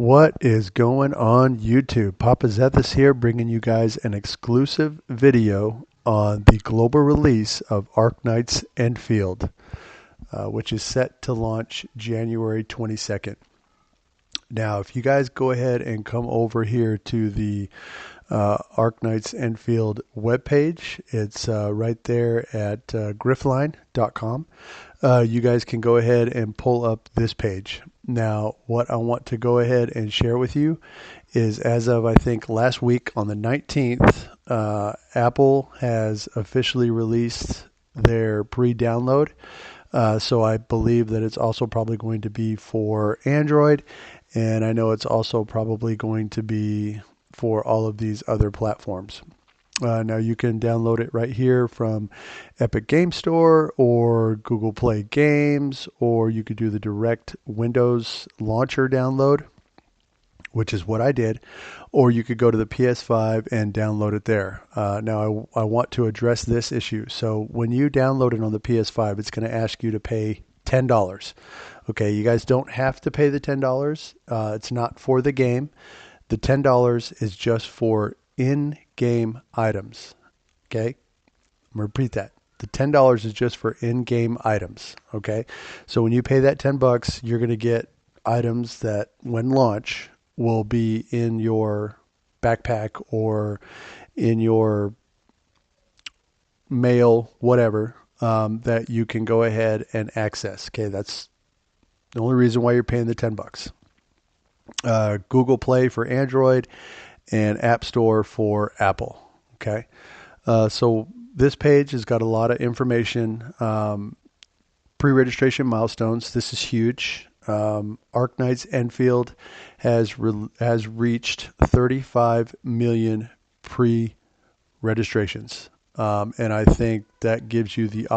What is going on YouTube? Papa Zethus here, bringing you guys an exclusive video on the global release of Arknights Endfield, which is set to launch January 22nd. Now, if you guys go ahead and come over here to the Arknights Endfield webpage, it's right there at grifline.com. You guys can go ahead and pull up this page. Now, what I want to go ahead and share with you is, as of I think last week on the 19th, Apple has officially released their pre-download. So I believe that it's also probably going to be for Android, and I know it's also probably going to be for all of these other platforms. Now you can download it right here from Epic Game Store or Google Play Games, or you could do the direct Windows launcher download, which is what I did, or you could go to the PS5 and download it there. Now I want to address this issue. So when you download it on the PS5, it's going to ask you to pay $10. Okay, you guys don't have to pay the $10. It's not for the game. The $10 is just for in-game items. Okay, I'm going to repeat that. The $10 is just for in-game items. Okay, so when you pay that $10, you're going to get items that, when launch, will be in your backpack or in your mail, whatever, that you can go ahead and access. Okay, that's the only reason why you're paying the $10. Google Play for Android and App Store for Apple. Okay, so this page has got a lot of information, pre-registration milestones. This is huge. Arknights Endfield has reached 35 million pre-registrations, and I think that gives you the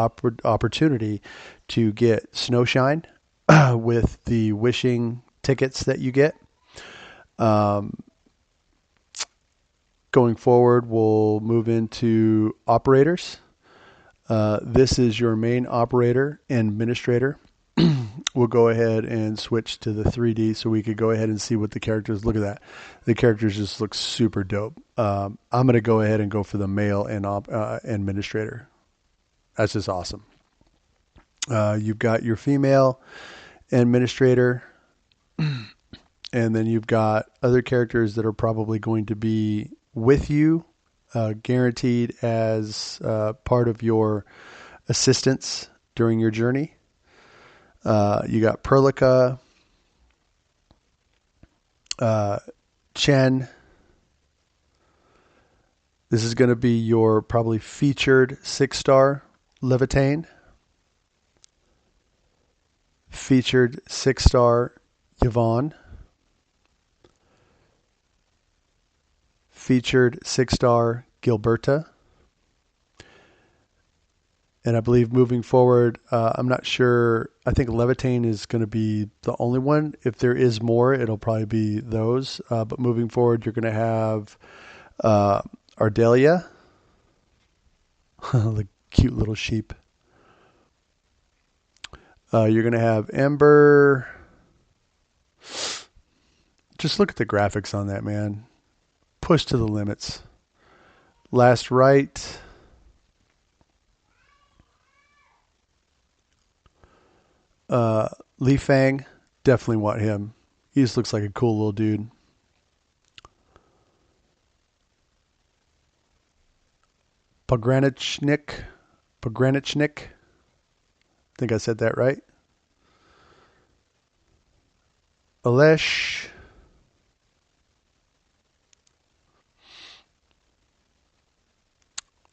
opportunity to get Snowshine with the wishing tickets that you get. Going forward, we'll move into operators. This is your main operator and administrator. We'll go ahead and switch to the 3D so we could go ahead and see what the characters look at. That the characters just look super dope. I'm going to go ahead and go for the male and administrator. That's just awesome. You've got your female administrator, and then you've got other characters that are probably going to be with you, guaranteed as part of your assistance during your journey. You got Perlica, Chen. This is going to be your probably featured 6-star Levitain. Featured 6-star Yvonne. Featured 6-star Gilberta. And I believe moving forward, I'm not sure. I think Levitain is going to be the only one. If there is more, it'll probably be those. But moving forward, you're going to have Ardelia, the cute little sheep. You're going to have Ember. Just look at the graphics on that, man. Push to the limits. Last Right. Li Fang, definitely want him. He just looks like a cool little dude. Pogranichnik. I think I said that right. Alesh.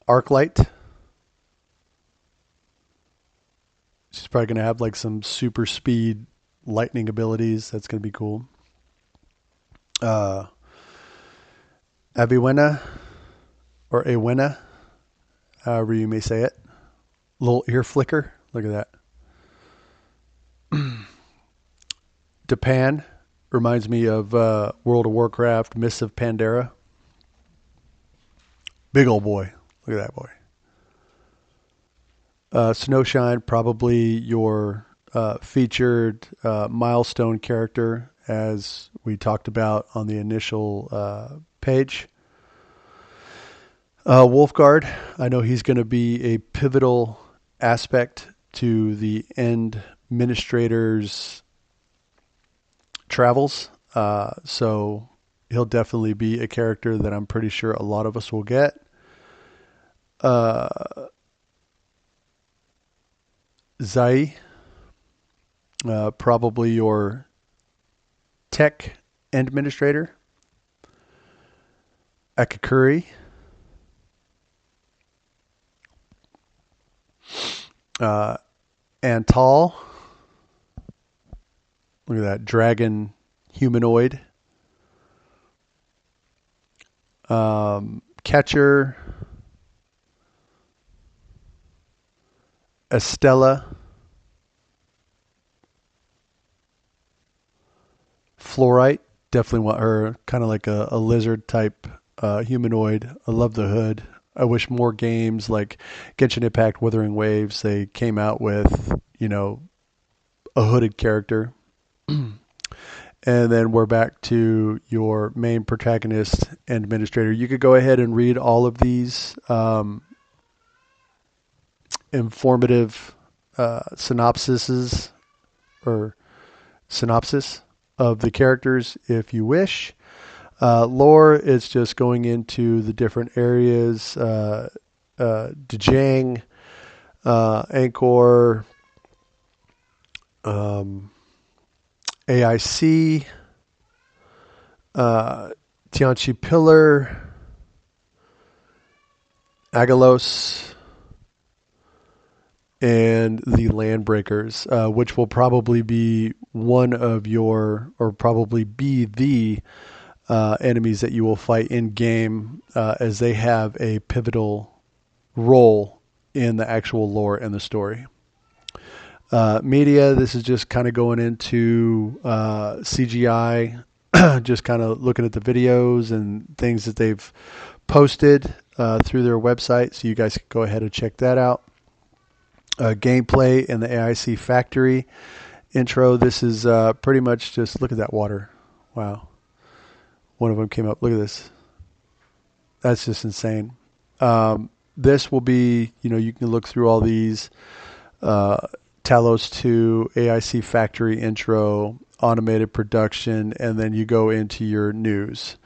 Arclight. She's probably going to have like some super speed lightning abilities. That's going to be cool. Aviwena, or Awena, however you may say it. Little ear flicker. Look at that. Depan reminds me of World of Warcraft, Mists of Pandaria. Big old boy. Look at that boy. Snowshine, probably your featured milestone character as we talked about on the initial page. Wolfguard, I know he's going to be a pivotal aspect to the end administrator's travels. So he'll definitely be a character that I'm pretty sure a lot of us will get. Zai, probably your tech administrator. Akakuri. Antal. Look at that dragon humanoid. Catcher. Estella. Fluorite. Definitely want her, kind of like a lizard type humanoid. I love the hood. I wish more games like Genshin Impact Wuthering Waves, they came out with, a hooded character. And then we're back to your main protagonist and administrator. You could go ahead and read all of these informative synopsis of the characters if you wish. Lore is just going into the different areas, Dejang, Angkor, AIC, Tianchi Pillar, Agalos, and the Landbreakers, which will probably be one of your, or probably be the enemies that you will fight in game, as they have a pivotal role in the actual lore and the story. Media, this is just kind of going into CGI, just kind of looking at the videos and things that they've posted through their website, so you guys can go ahead and check that out. Gameplay in the AIC Factory intro. This is pretty much just, look at that water. Wow. One of them came up. Look at this. That's just insane. This will be, you can look through all these. Talos 2, AIC Factory intro, automated production, and then you go into your news.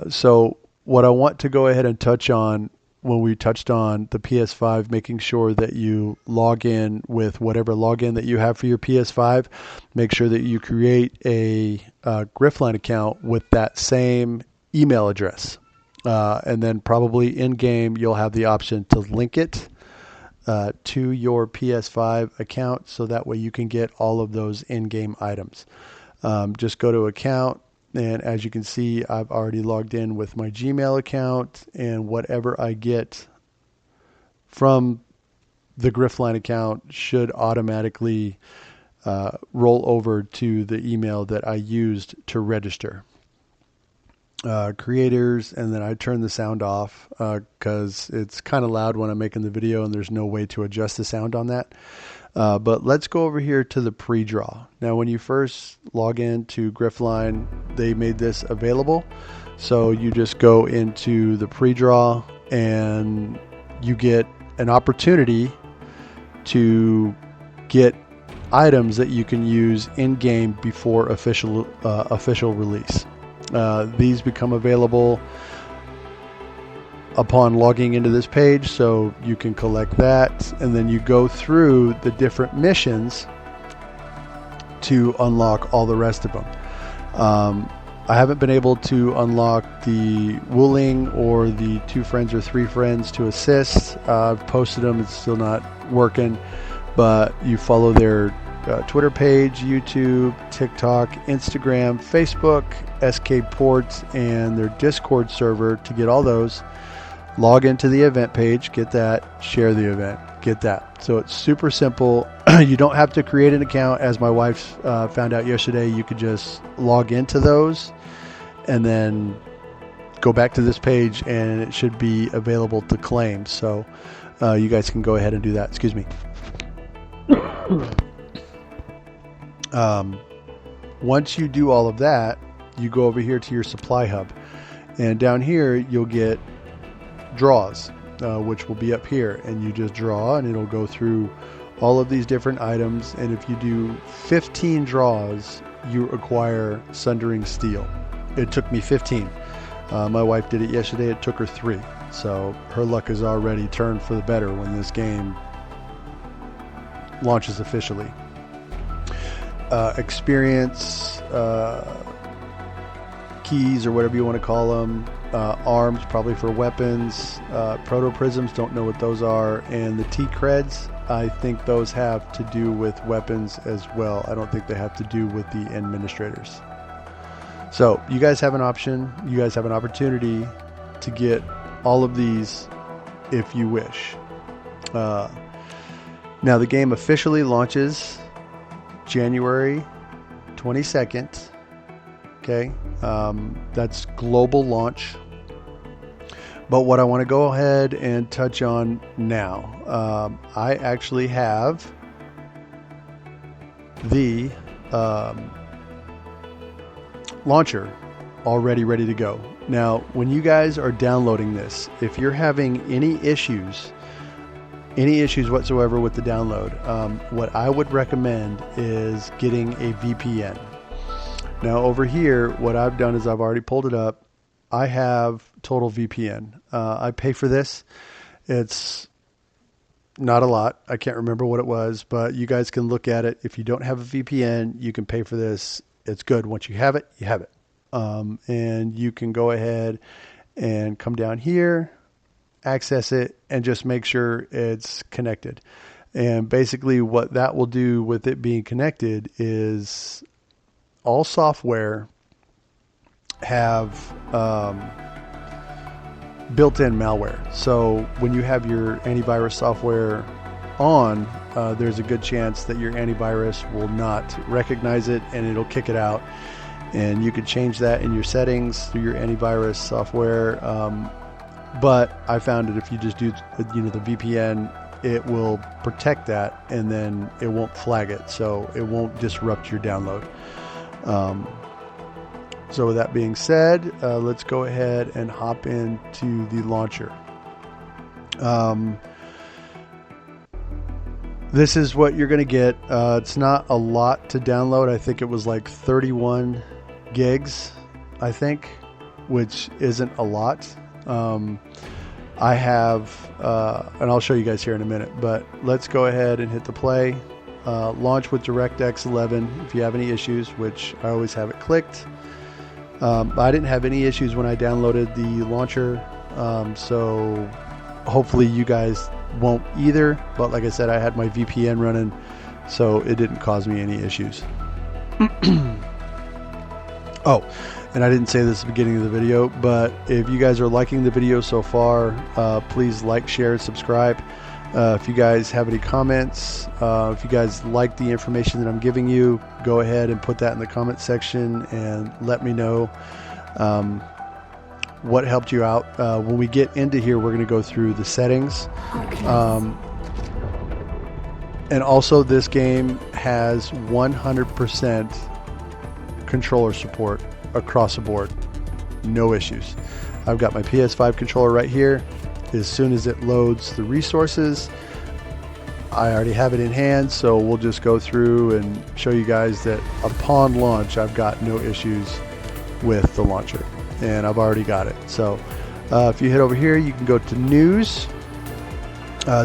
So what I want to go ahead and touch on, when we touched on the PS5, making sure that you log in with whatever login that you have for your PS5. Make sure that you create a Grifline account with that same email address. And then probably in-game, you'll have the option to link it to your PS5 account, so that way you can get all of those in-game items. Just go to account, and as you can see, I've already logged in with my Gmail account, and whatever I get from the Grifline account should automatically roll over to the email that I used to register. Creators, and then I turn the sound off because it's kind of loud when I'm making the video and there's no way to adjust the sound on that. But let's go over here to the pre-draw. Now, when you first log in to Grifline, they made this available. So you just go into the pre-draw and you get an opportunity to get items that you can use in-game before official release. These become available upon logging into this page, so you can collect that, and then you go through the different missions to unlock all the rest of them. I haven't been able to unlock the Wuling or the 2 friends or 3 friends to assist. I've posted them, it's still not working, but you follow their Twitter page, YouTube, TikTok, Instagram, Facebook, SK Ports, and their Discord server to get all those. Log into the event page, get that, share the event, get that. So it's super simple. You don't have to create an account. As my wife found out yesterday, you could just log into those and then go back to this page and it should be available to claim. So you guys can go ahead and do that. Excuse me. Once you do all of that, you go over here to your supply hub, and down here you'll get draws, which will be up here, and you just draw and it'll go through all of these different items. And if you do 15 draws, you acquire Sundering Steel. It took me 15. My wife did it yesterday. It took her 3. So her luck is already turned for the better when this game launches officially. Experience, keys, or whatever you want to call them, arms, probably for weapons, proto prisms, don't know what those are, and the T-creds, I think those have to do with weapons as well. I don't think they have to do with the administrators. So you guys have an option, you guys have an opportunity to get all of these if you wish. Now the game officially launches January 22nd. Okay, that's global launch. But what I want to go ahead and touch on now, I actually have the launcher already ready to go. Now, when you guys are downloading this, if you're having any issues whatsoever with the download, what I would recommend is getting a VPN. Now over here, what I've done is I've already pulled it up. I have Total VPN. I pay for this. It's not a lot. I can't remember what it was, but you guys can look at it. If you don't have a VPN, you can pay for this. It's good. Once you have it, you have it. And you can go ahead and come down here, access it, and just make sure it's connected. And basically what that will do with it being connected is all software have built-in malware. So when you have your antivirus software on, there's a good chance that your antivirus will not recognize it and it'll kick it out. And you could change that in your settings through your antivirus software. But I found that if you just do the VPN, it will protect that and then it won't flag it. So it won't disrupt your download. So with that being said, let's go ahead and hop into the launcher. This is what you're going to get. It's not a lot to download. I think it was like 31 gigs, I think, which isn't a lot. I have, and I'll show you guys here in a minute, but let's go ahead and hit the play. Launch with DirectX 11 if you have any issues, which I always have it clicked. I didn't have any issues when I downloaded the launcher, so hopefully you guys won't either. But like I said, I had my VPN running, so it didn't cause me any issues. Oh, and I didn't say this at the beginning of the video, but if you guys are liking the video so far, please like, share, and subscribe. If you guys have any comments, if you guys like the information that I'm giving you, go ahead and put that in the comment section and let me know what helped you out. When we get into here, we're going to go through the settings. And also this game has 100% controller support across the board. No issues. I've got my PS5 controller right here. As soon as it loads the resources, I already have it in hand, so we'll just go through and show you guys that upon launch I've got no issues with the launcher, and I've already got it. So if you hit over here, you can go to news.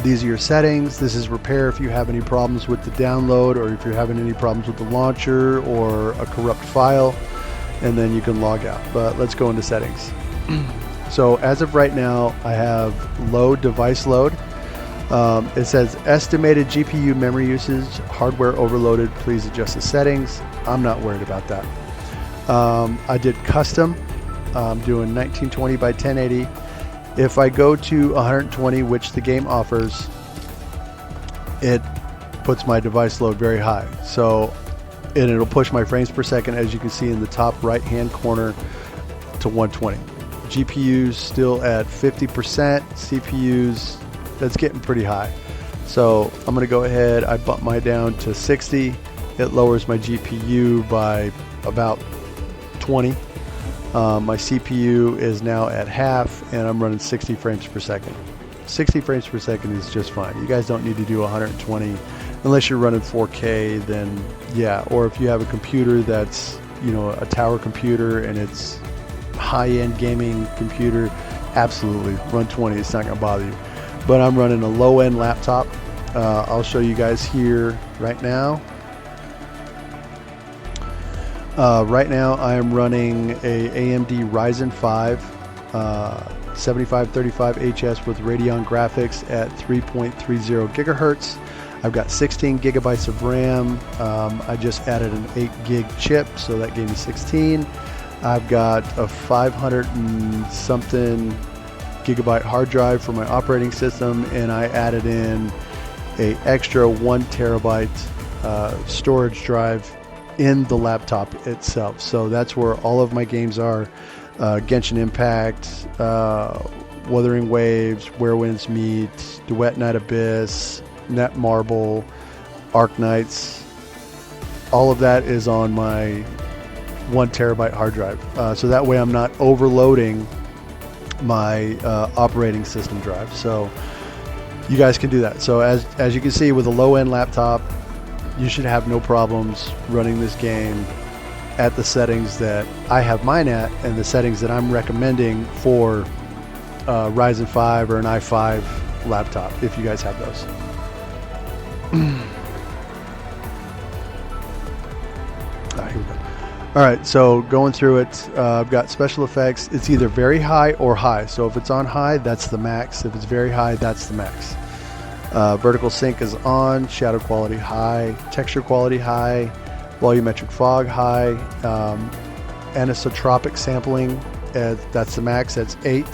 These are your settings. This is repair if you have any problems with the download, or if you're having any problems with the launcher or a corrupt file, and then you can log out. But let's go into settings. So as of right now, I have low device load. It says estimated GPU memory usage, hardware overloaded. Please adjust the settings. I'm not worried about that. I did custom. I'm doing 1920 by 1080. If I go to 120, which the game offers, it puts my device load very high. So, and it'll push my frames per second, as you can see in the top right hand corner, to 120. GPUs still at 50%, CPUs, that's getting pretty high. So I'm going to go ahead, I bump mine down to 60. it lowers my GPU by about 20. My CPU is now at half, and I'm running 60 frames per second. 60 frames per second is just fine. You guys don't need to do 120 unless you're running 4K, then yeah. Or if you have a computer that's, you know, a tower computer and it's high-end gaming computer, absolutely run 20. It's not going to bother you. But I'm running a low-end laptop. I'll show you guys here right now. Right now I am running a AMD Ryzen 5 7535HS with Radeon graphics at 3.30 gigahertz. I've got 16 gigabytes of RAM. I just added an 8 gig chip, so that gave me 16. I've got a 500 and something gigabyte hard drive for my operating system, and I added in a extra 1 terabyte storage drive in the laptop itself. So that's where all of my games are. Genshin Impact, Wuthering Waves, Where Winds Meet, Duet Night Abyss, Netmarble, Arknights. All of that is on my 1 terabyte hard drive. So that way I'm not overloading my operating system drive. So you guys can do that. So as you can see, with a low-end laptop, you should have no problems running this game at the settings that I have mine at, and the settings that I'm recommending for Ryzen 5 or an i5 laptop, if you guys have those. Here we go. Alright, so going through it, I've got special effects. It's either very high or high. So if it's on high, that's the max. If it's very high, that's the max. Vertical sync is on, shadow quality high, texture quality high, volumetric fog high, anisotropic sampling, that's the max, that's 8.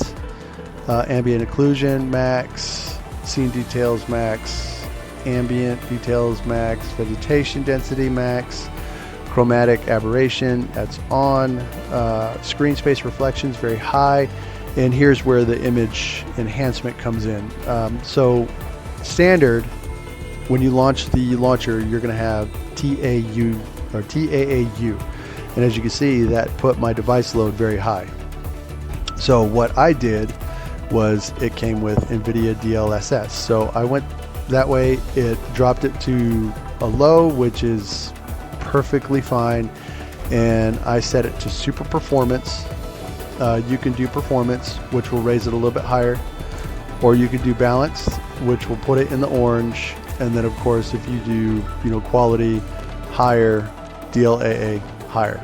Ambient occlusion max, scene details max, ambient details max, vegetation density max, chromatic aberration, that's on, screen space reflections very high, and here's where the image enhancement comes in. So standard, when you launch the launcher, you're going to have TAU or TAAU, and as you can see, that put my device load very high. So what I did was, it came with NVIDIA DLSS, so I went that way. It dropped it to a low, which is perfectly fine, and I set it to super performance. You can do performance, which will raise it a little bit higher, or you can do balanced, which will put it in the orange, and then of course if you do, you know, quality higher, DLAA higher.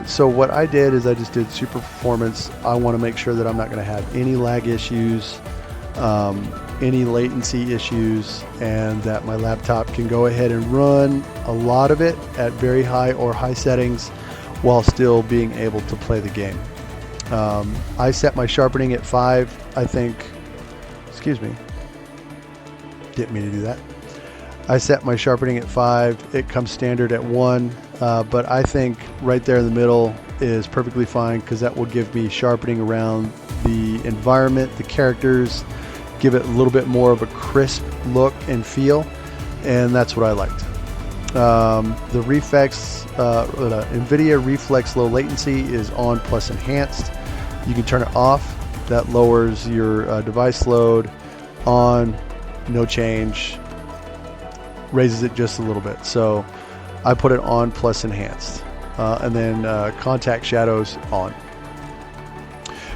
So what I did is I just did super performance. I want to make sure that I'm not going to have any lag issues, any latency issues, and that my laptop can go ahead and run a lot of it at very high or high settings while still being able to play the game. I set my sharpening at 5, I think. Excuse me. Didn't mean to do that. I set my sharpening at 5. It comes standard at 1, but I think right there in the middle is perfectly fine, because that will give me sharpening around the environment, the characters, give it a little bit more of a crisp look and feel, and that's what I liked. The NVIDIA Reflex Low Latency is on plus enhanced. You can turn it off. That lowers your device load. On, no change, raises it just a little bit. So I put it on plus enhanced, and then contact shadows on.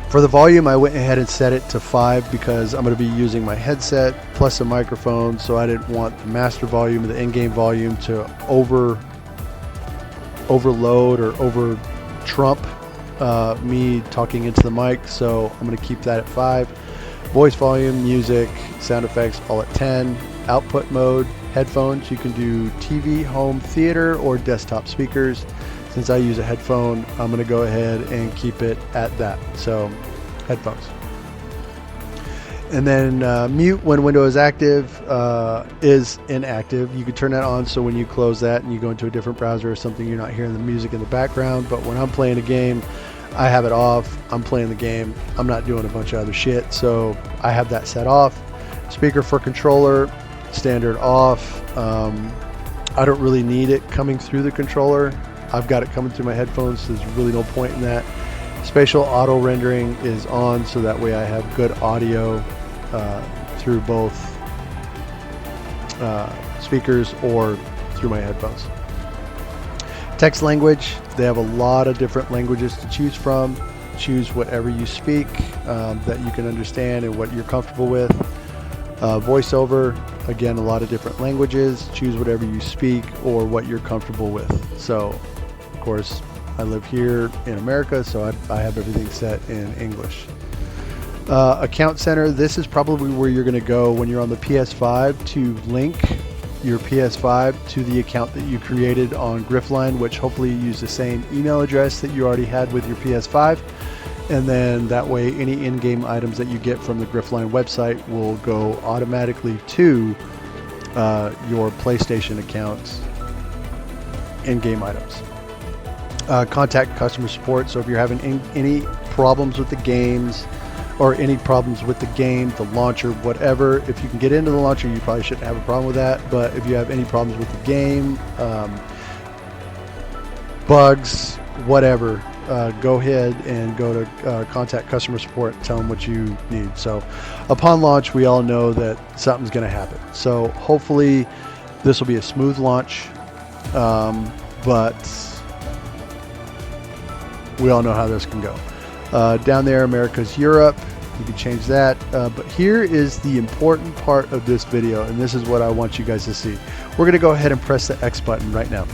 For the volume, I went ahead and set it to 5 because I'm going to be using my headset plus a microphone, so I didn't want the master volume, the in-game volume, to overload or over trump me talking into the mic, so I'm going to keep that at 5. Voice volume, music, sound effects, all at 10. Output mode, headphones, you can do TV, home theater, or desktop speakers. Since I use a headphone, I'm going to go ahead and keep it at that. So, headphones. And then mute when window is active, is inactive. You can turn that on, so when you close that and you go into a different browser or something, you're not hearing the music in the background. But when I'm playing a game, I have it off. I'm playing the game. I'm not doing a bunch of other shit, so I have that set off. Speaker for controller, standard off. I don't really need it coming through the controller. I've got it coming through my headphones, so there's really no point in that. Spatial auto rendering is on, so that way I have good audio through both speakers or through my headphones. Text language, they have a lot of different languages to choose from. Choose whatever you speak that you can understand and what you're comfortable with. Voiceover, again, a lot of different languages. Choose whatever you speak or what you're comfortable with. So, of course, I live here in America, so I have everything set in English. Account Center, this is probably where you're going to go when you're on the PS5 to link your PS5 to the account that you created on Grifline, which hopefully you use the same email address that you already had with your PS5. And then that way any in-game items that you get from the Grifline website will go automatically to your PlayStation account's in-game items. Contact customer support. So if you're having any problems with the games or any problems with the game, the launcher, whatever, if you can get into the launcher, you probably shouldn't have a problem with that. But if you have any problems with the game, bugs, whatever, go ahead and go to contact customer support and tell them what you need. So upon launch, we all know that something's going to happen. So hopefully this will be a smooth launch, but we all know how this can go. Down there, America's Europe, you can change that. But here is the important part of this video, and this is what I want you guys to see. We're going to go ahead and press the X button right now.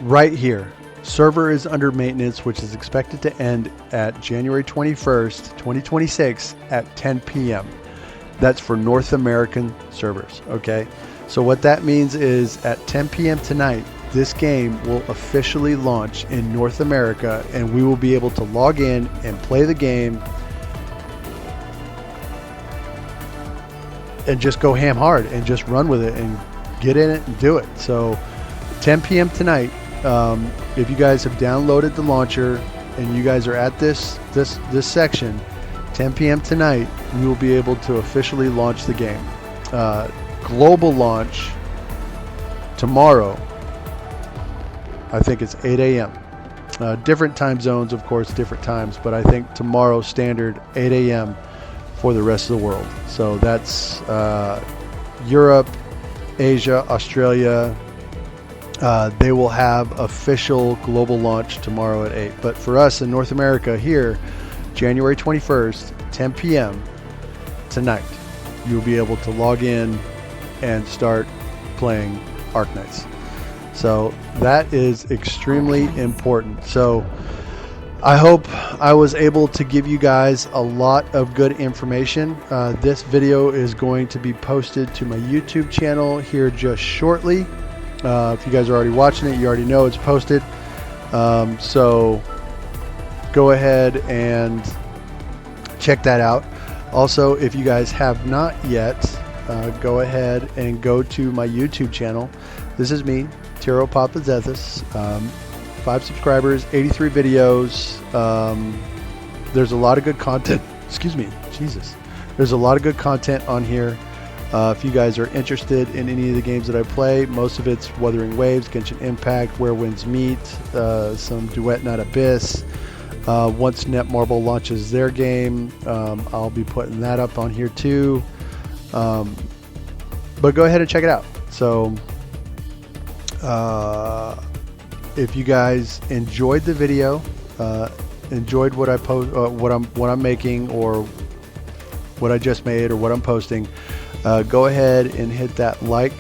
Right here, server is under maintenance, which is expected to end at January 21st, 2026 at 10 p.m. That's for North American servers, okay? So what that means is at 10 p.m. tonight, this game will officially launch in North America, and we will be able to log in and play the game and just go ham hard and just run with it and get in it and do it. So 10 p.m. tonight, if you guys have downloaded the launcher and you guys are at this section, 10 p.m. tonight, we will be able to officially launch the game. Global launch tomorrow, I think it's 8 a.m. Different time zones, of course, different times, but I think tomorrow standard 8 a.m. for the rest of the world. So that's Europe, Asia, Australia. They will have official global launch tomorrow at 8. But for us in North America here, January 21st, 10 p.m. tonight, you'll be able to log in and start playing Arknights. So that is extremely important. So I hope I was able to give you guys a lot of good information. This video is going to be posted to my YouTube channel here just shortly. If you guys are already watching it, you already know it's posted. So go ahead and check that out. Also, if you guys have not yet, go ahead and go to my YouTube channel. This is me, Tiro Papazethis, 5 subscribers, 83 videos. There's a lot of good content. Excuse me, Jesus. There's a lot of good content on here. If you guys are interested in any of the games that I play, most of it's Wuthering Waves, Genshin Impact, Where Winds Meet, some Duet Not Abyss. Once Netmarble launches their game, I'll be putting that up on here too. But go ahead and check it out. So if you guys enjoyed the video, enjoyed what I post, what I'm making, or what I just made, or what I'm posting, go ahead and hit that like,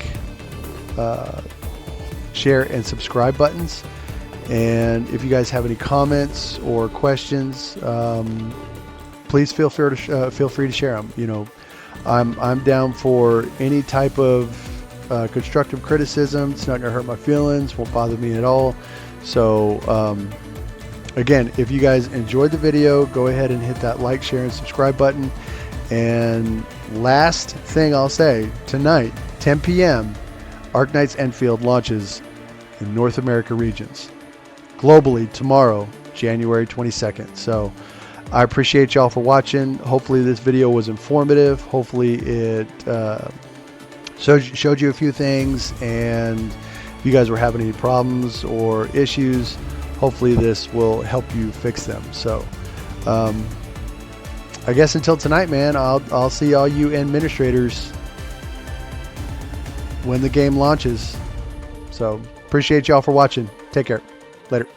share, and subscribe buttons. And if you guys have any comments or questions, please feel free to share them. You know, I'm down for any type of constructive criticism. It's not gonna hurt my feelings, won't bother me at all. So again, if you guys enjoyed the video, go ahead and hit that like, share, and subscribe button. And last thing I'll say, tonight, 10 p.m., Arknights Endfield launches in North America regions. Globally tomorrow, January 22nd. So I appreciate y'all for watching. Hopefully this video was informative. Hopefully it showed you a few things, and if you guys were having any problems or issues, hopefully this will help you fix them. So I guess until tonight, man, I'll see all you administrators when the game launches. So appreciate y'all for watching. Take care. Later.